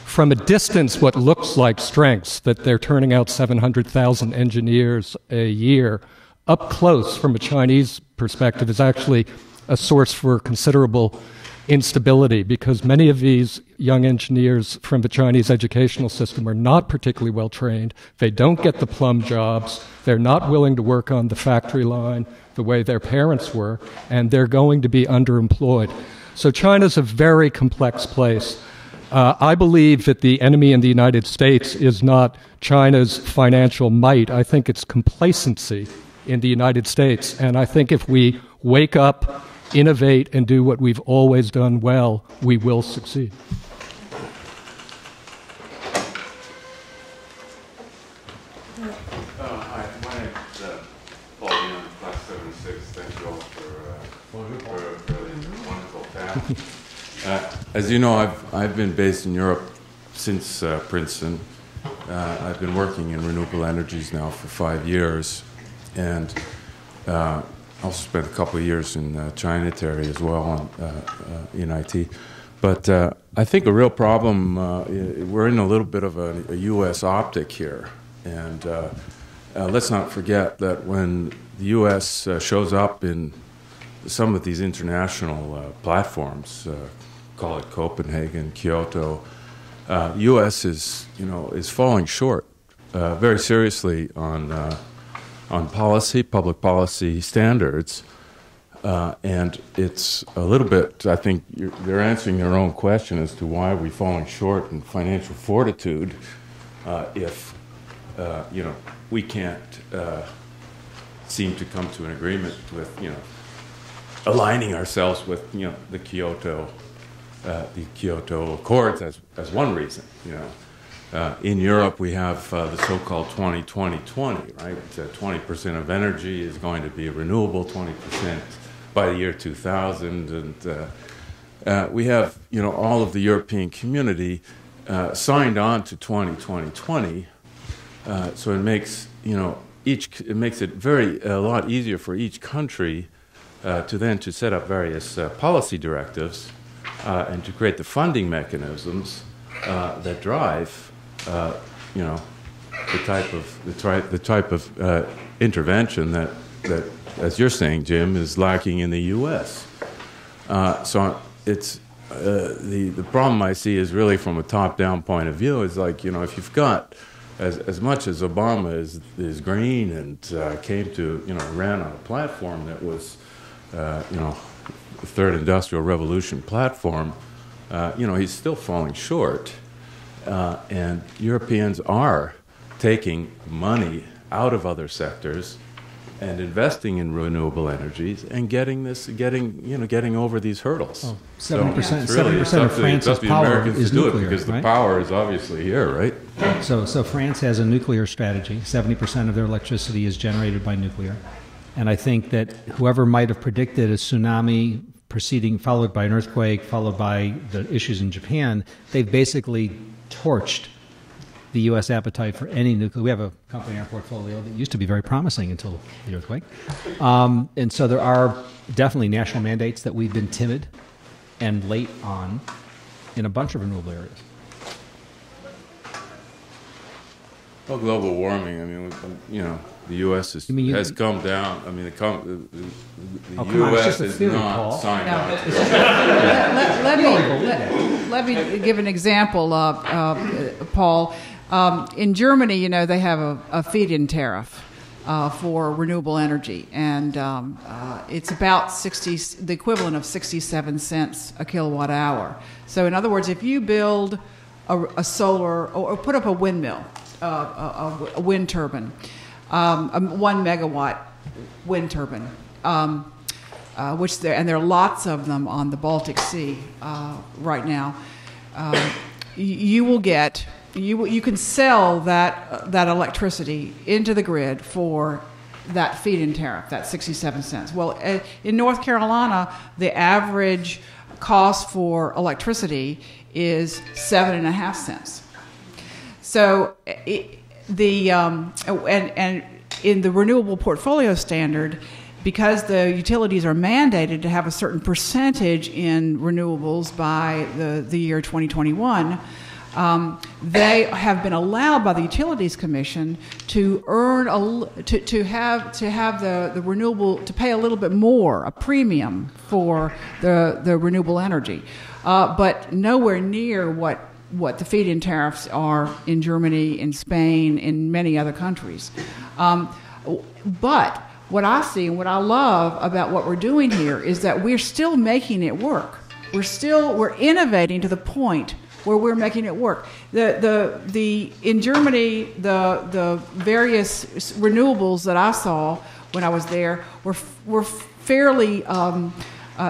From a distance, what looks like strengths, that they're turning out 700,000 engineers a year, up close from a Chinese perspective is actually a source for considerable instability, because many of these young engineers from the Chinese educational system are not particularly well trained. They don't get the plum jobs. They're not willing to work on the factory line the way their parents were, and they're going to be underemployed. So China's a very complex place. I believe that the enemy in the United States is not China's financial might. I think it's complacency in the United States. And I think if we wake up, innovate, and do what we've always done well, we will succeed. Hi, my name is Paul Young, Class 76. Thank you all for a really wonderful talk. As you know, I've been based in Europe since Princeton. I've been working in renewable energies now for 5 years, and also spent a couple of years in China, Terry, as well, in IT. But I think a real problem, we're in a little bit of a U.S. optic here. And let's not forget that when the U.S. Shows up in some of these international platforms, call it Copenhagen, Kyoto, U.S. is falling short very seriously on policy, public policy standards, and it's a little bit, I think they're answering their own question as to why are we falling short in financial fortitude if, we can't seem to come to an agreement with, aligning ourselves with, the Kyoto Accords as one reason, In Europe, we have the so-called 20-20-20, right? 20% of energy is going to be renewable, 20% by the year 2000, and we have, all of the European community signed on to 20-20-20. So it makes, it makes it a lot easier for each country to set up various policy directives and to create the funding mechanisms that drive. The type of intervention that, as you're saying, Jim, is lacking in the U.S. So it's the problem I see is really from a top-down point of view. Is like if you've got as much as Obama is green and came to ran on a platform that was the Third Industrial Revolution platform, he's still falling short. And Europeans are taking money out of other sectors and investing in renewable energies and getting over these hurdles. 70% of France's power is nuclear, because right? the power is obviously here, right? So France has a nuclear strategy. 70% of their electricity is generated by nuclear. And I think that whoever might have predicted a tsunami followed by an earthquake, followed by the issues in Japan, they've basically torched the U.S. appetite for any nuclear. We have a company in our portfolio that used to be very promising until the earthquake. And so there are definitely national mandates that we've been timid and late on in a bunch of renewable areas. Well, global warming, I mean, the U.S. has come down. I mean, the U.S. has not signed on. Let me give an example, Paul. In Germany, they have a feed-in tariff for renewable energy, and it's about the equivalent of 67 cents a kilowatt hour. So, in other words, if you build a solar or put up a windmill, a wind turbine, a 1 megawatt wind turbine, there are lots of them on the Baltic Sea right now. You can sell that electricity into the grid for that feed-in tariff, that 67 cents. Well, in North Carolina, the average cost for electricity is 7.5 cents. So and in the renewable portfolio standard, because the utilities are mandated to have a certain percentage in renewables by the year 2021, they have been allowed by the Utilities Commission to earn to have the renewable, to pay a little bit more, a premium for the renewable energy, but nowhere near what the feed-in tariffs are in Germany, in Spain, in many other countries. But what I see and what I love about what we're doing here is that we're still making it work. We're innovating to the point where we're making it work. In Germany, the various renewables that I saw when I was there were fairly.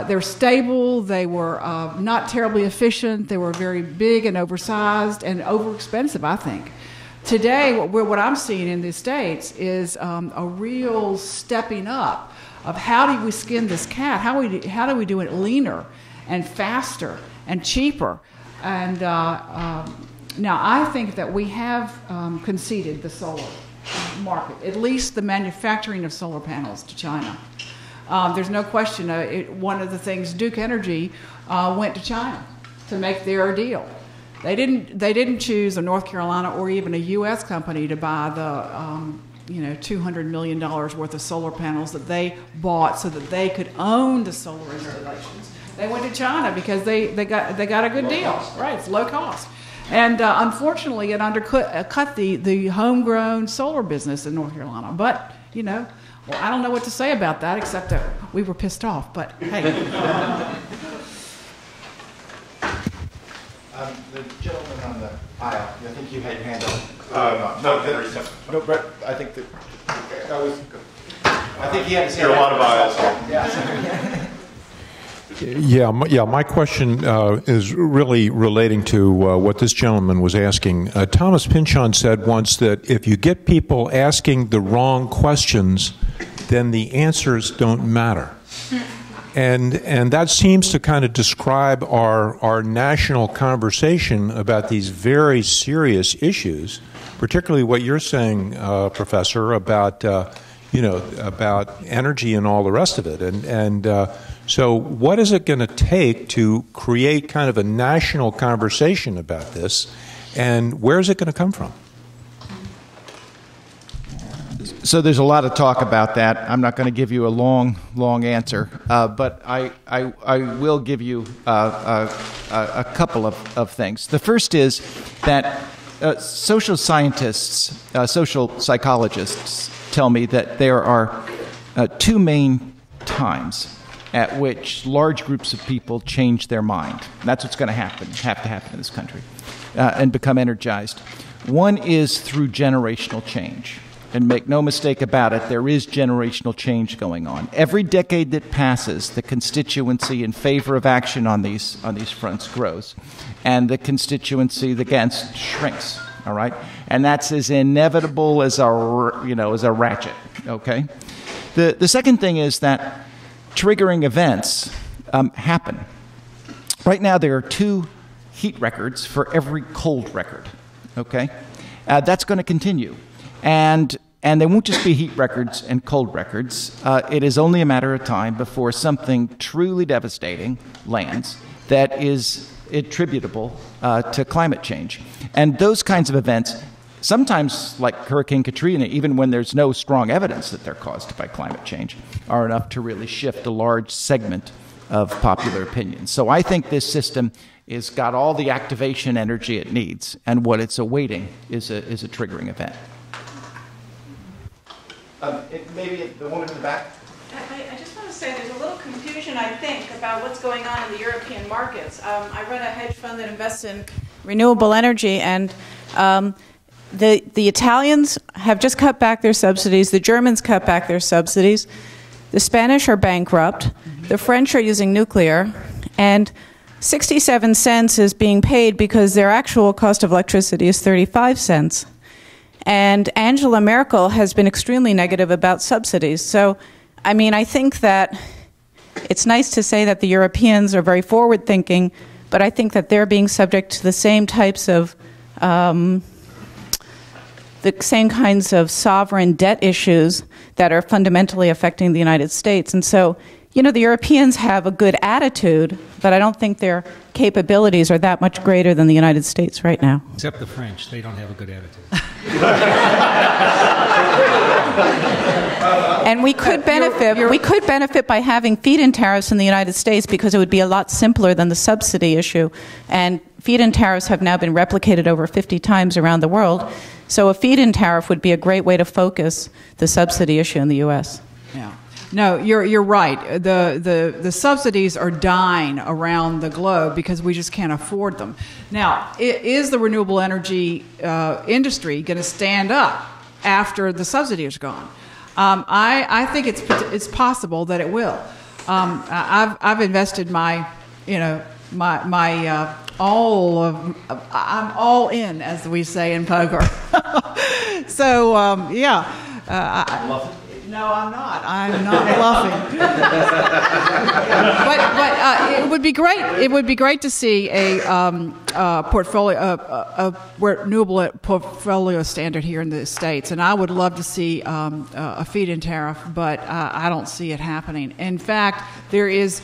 They're stable. They were not terribly efficient. They were very big and oversized and overexpensive, I think. Today, what I'm seeing in the States is a real stepping up of how do we skin this cat? How do we do it leaner and faster and cheaper? And now I think that we have conceded the solar market, at least the manufacturing of solar panels, to China. There's no question. One of the things, Duke Energy went to China to make their deal. They didn't choose a North Carolina or even a U.S. company to buy the $200 million worth of solar panels that they bought so that they could own the solar installations. They went to China because they got a good deal, right? It's low cost, and unfortunately, it undercut the homegrown solar business in North Carolina. But well, I don't know what to say about that except that we were pissed off. But hey. The gentleman on the aisle, I think you had your hand up. No, Brett, I think that was. I think he had to say there are a lot of aisles. Yeah. Yeah. My question is really relating to what this gentleman was asking. Thomas Pynchon said once that if you get people asking the wrong questions, then the answers don't matter. And that seems to kind of describe our national conversation about these very serious issues, particularly what you're saying, Professor, about about energy and all the rest of it. So what is it going to take to create kind of a national conversation about this, and where is it going to come from? So there's a lot of talk about that. I'm not going to give you a long answer, but I will give you a couple of things. The first is that social scientists, social psychologists tell me that there are two main times at which large groups of people change their mind. That's what's going to have to happen in this country and become energized. One is through generational change. and make no mistake about it, there is generational change going on. Every decade that passes, the constituency in favor of action on these fronts grows, and the constituency against shrinks. All right, and that's as inevitable as a ratchet. Okay. The second thing is that triggering events happen. Right now, there are 2 heat records for every cold record. Okay, that's going to continue, and they won't just be heat records and cold records. It is only a matter of time before something truly devastating lands that is attributable to climate change. And those kinds of events, sometimes like Hurricane Katrina, even when there's no strong evidence that they're caused by climate change, are enough to really shift a large segment of popular opinion. So I think this system has got all the activation energy it needs, and what it's awaiting is a triggering event. Maybe the woman in the back? I just want to say there's a little confusion, I think, about what's going on in the European markets. I run a hedge fund that invests in renewable energy, and the Italians have just cut back their subsidies. The Germans cut back their subsidies. The Spanish are bankrupt. The French are using nuclear. And 67 cents is being paid because their actual cost of electricity is 35 cents. And Angela Merkel has been extremely negative about subsidies. So, I mean, I think that it's nice to say that the Europeans are very forward-thinking, but I think that they're being subject to the same types of sovereign debt issues that are fundamentally affecting the United States. And so, you know, the Europeans have a good attitude, but I don't think their capabilities are that much greater than the United States right now. Except the French, they don't have a good attitude. And we could benefit by having feed-in tariffs in the United States because it would be a lot simpler than the subsidy issue. And feed-in tariffs have now been replicated over 50 times around the world. So a feed-in tariff would be a great way to focus the subsidy issue in the U.S. Yeah. No, you're right. The subsidies are dying around the globe because we just can't afford them. Now, is the renewable energy industry going to stand up after the subsidy is gone? I think it's possible that it will. I've invested I'm all in, as we say in poker. So yeah. No, I'm not. I'm not bluffing. but it would be great. It would be great to see a renewable portfolio standard here in the States, and I would love to see a feed-in tariff, but I don't see it happening. In fact, there is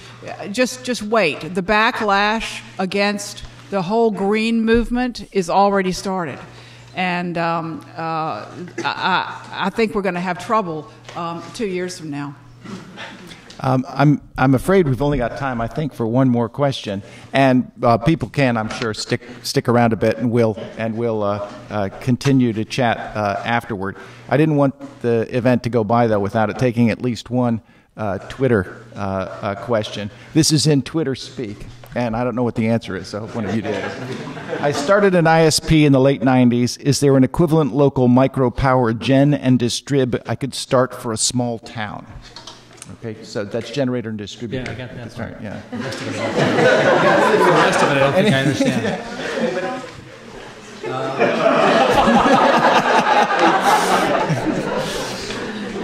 just wait. The backlash against the whole green movement is already started. And I think we're going to have trouble 2 years from now. I'm afraid we've only got time, I think, for one more question, and people can, I'm sure, stick around a bit, and we'll continue to chat afterward. I didn't want the event to go by though without it taking at least one Twitter question. This is in Twitter speak. And I don't know what the answer is, so I hope one of you did. I started an ISP in the late 90s. Is there an equivalent local micro power gen and distrib I could start for a small town? Okay, so that's generator and distributor. Yeah, I got that. That's right, yeah. The rest of it, I don't think I understand.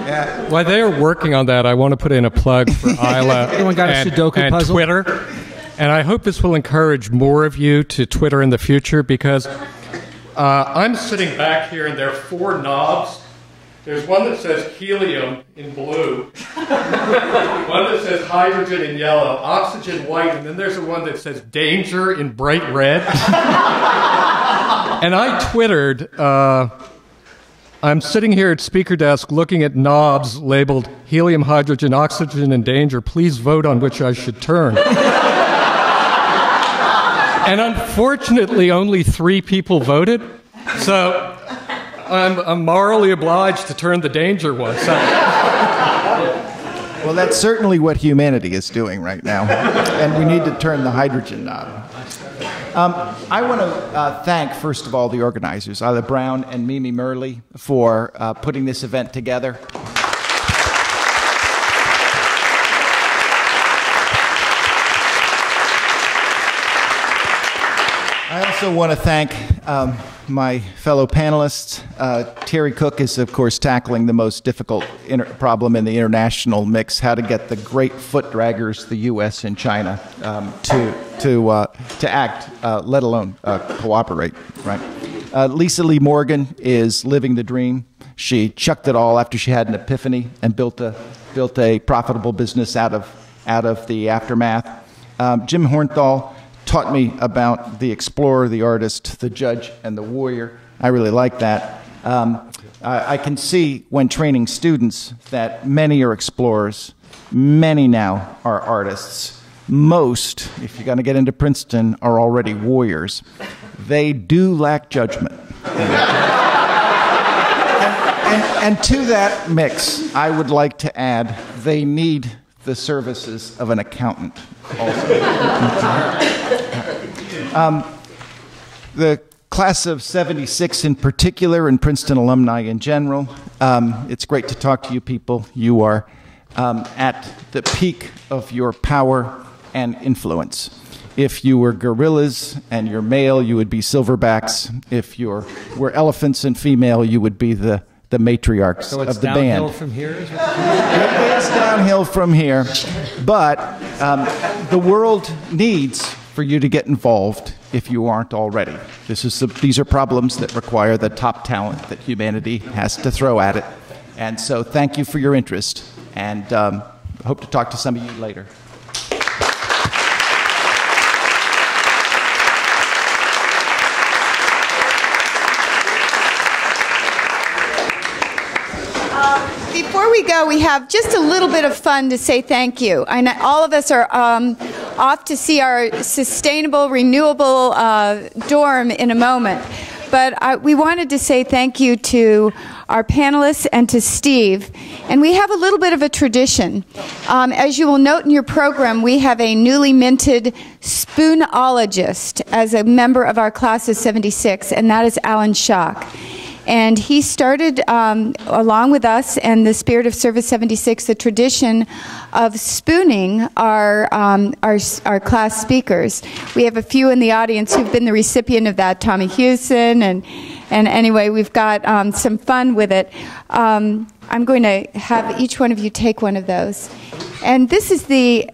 Yeah. While they are working on that, I want to put in a plug for Isla Anyone got a Sudoku and puzzle? Twitter. And I hope this will encourage more of you to Twitter in the future, because I'm sitting back here and there are 4 knobs. There's one that says helium in blue, one that says hydrogen in yellow, oxygen white, and then there's the one that says danger in bright red. And I Twittered, I'm sitting here at speaker desk looking at knobs labeled helium, hydrogen, oxygen, and danger. Please vote on which I should turn. And unfortunately, only 3 people voted, so I'm morally obliged to turn the danger one. So. Well, that's certainly what humanity is doing right now, and we need to turn the hydrogen knob. I want to thank, first of all, the organizers, Isla Brown and Mimi Murley, for putting this event together. I also want to thank my fellow panelists. Terry Cooke is, of course, tackling the most difficult problem in the international mix: how to get the great foot draggers, the U.S. and China, to act, let alone cooperate. Right? Lisa Lee Morgan is living the dream. She chucked it all after she had an epiphany and built a profitable business out of the aftermath. Jim Hornthal taught me about the explorer, the artist, the judge, and the warrior. I really like that. I can see when training students that many are explorers, many now are artists. Most, if you're going to get into Princeton, are already warriors. They do lack judgment. And to that mix, I would like to add, they need the services of an accountant also. The class of '76 in particular, and Princeton alumni in general, it's great to talk to you people. You are at the peak of your power and influence. If you were gorillas and you're male, you would be silverbacks. If you were elephants and female, you would be the matriarchs of the band. So it's downhill from here? It is downhill from here, but the world needs for you to get involved if you aren't already. These are problems that require the top talent that humanity has to throw at it. And so thank you for your interest, and hope to talk to some of you later. Before we go, we have just a little bit of fun to say thank you. I know all of us are off to see our sustainable, renewable dorm in a moment. But we wanted to say thank you to our panelists and to Steve. And we have a little bit of a tradition. As you will note in your program, we have a newly minted spoonologist as a member of our class of '76, and that is Alan Schock. And he started, along with us and the Spirit of Service 76, the tradition of spooning our class speakers. We have a few in the audience who've been the recipient of that, Tommy Hewson, and anyway, we've got some fun with it. I'm going to have each one of you take one of those. And this is the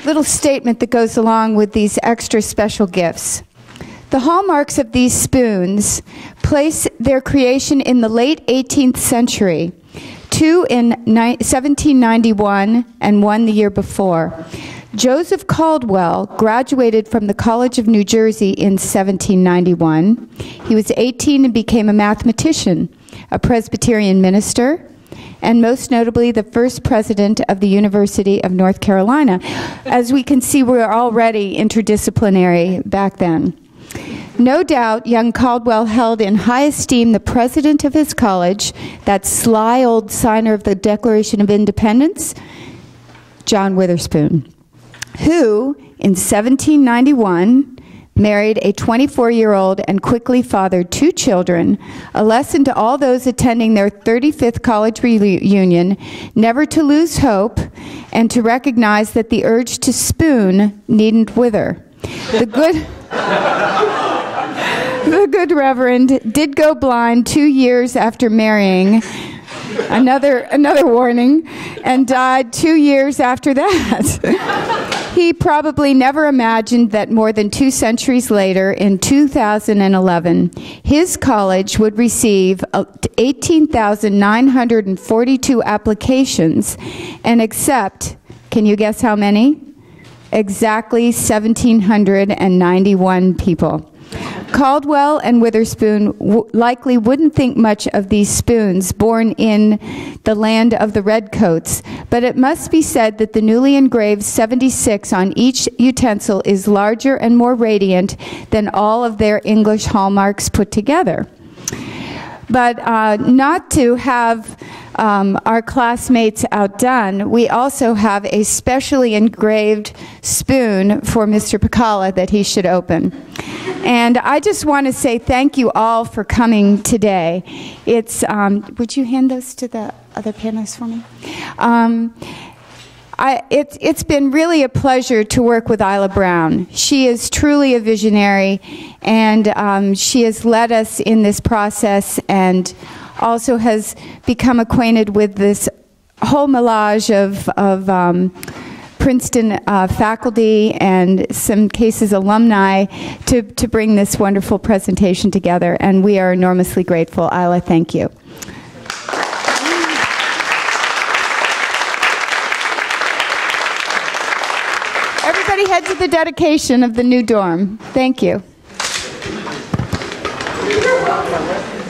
little statement that goes along with these extra special gifts. The hallmarks of these spoons place their creation in the late 18th century, 2 in 1791 and 1 the year before. Joseph Caldwell graduated from the College of New Jersey in 1791. He was 18 and became a mathematician, a Presbyterian minister, and most notably the first president of the University of North Carolina. As we can see, we were already interdisciplinary back then. No doubt, young Caldwell held in high esteem the president of his college, that sly old signer of the Declaration of Independence, John Witherspoon, who, in 1791, married a 24-year-old and quickly fathered 2 children, a lesson to all those attending their 35th college reunion, never to lose hope, and to recognize that the urge to spoon needn't wither. The good Reverend did go blind 2 years after marrying, another warning, and died 2 years after that. He probably never imagined that more than 2 centuries later, in 2011, his college would receive 18,942 applications and accept, can you guess how many? Exactly 1,791 people. Caldwell and Witherspoon likely wouldn't think much of these spoons born in the land of the redcoats, but it must be said that the newly engraved 76 on each utensil is larger and more radiant than all of their English hallmarks put together. But not to have our classmates outdone, we also have a specially engraved spoon for Mr. Pacala that he should open. And I just want to say thank you all for coming today. It's, would you hand those to the other panelists for me? It's been really a pleasure to work with Isla Brown. She is truly a visionary, and she has led us in this process and also has become acquainted with this whole melange of Princeton faculty and some cases alumni to bring this wonderful presentation together, and we are enormously grateful. Isla, thank you. Everybody head to the dedication of the new dorm. Thank you. You're welcome.